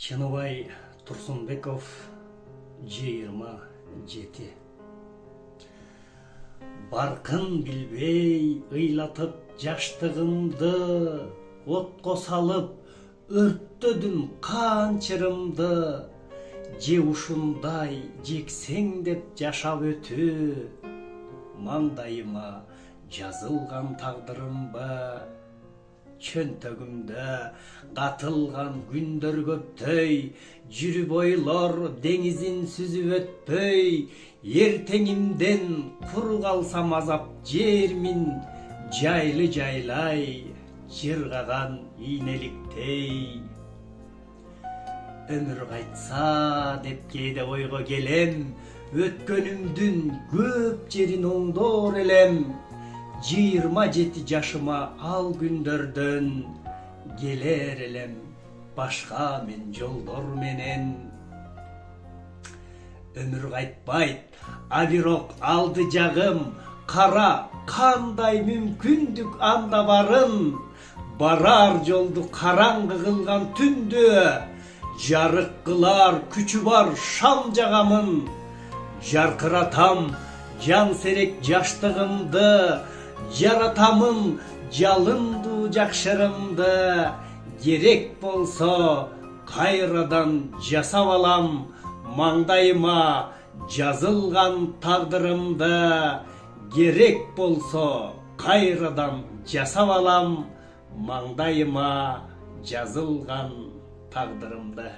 Чыныбай Турсунбеков 27. Баркын билбей ыйлатып жаштыгымды, отко салып өрттөдүм канчырымды. Же ушундай жексеңдеп жашап өтүү, маңдайыма жазылган тагдырымба. Чөнтөгүмдө катылган күндөр көптөй, жүрүп ойлор деңизин сүзүп өтпөй. Эртеңимден куру калсам азап жермин, жайлы жайлай жыргаган ийнеликтей. Өмүр кайтса деп кээде ойго келем, өткөнүмдүн көп жерин оңдоор элем. 27 жашыма ал күндөрдөн келер элем башка мен жолдор менен. Өмүр кайтпайт, а бирок алды жагым кара, кандай мүмкүндүк анда барын. Барар жолду караңгы кылган түндү, жарык кылар күчү бар шам жагамын. Жаркыратам жан серек жаштыгымды, жаратамын жалындуу жакшырымды. Керек болсо кайрадан жасап алам маңдайыма жазылган тагдырымды. Керек болсо кайрадан жасап алам маңдайыма жазылган тагдырымды.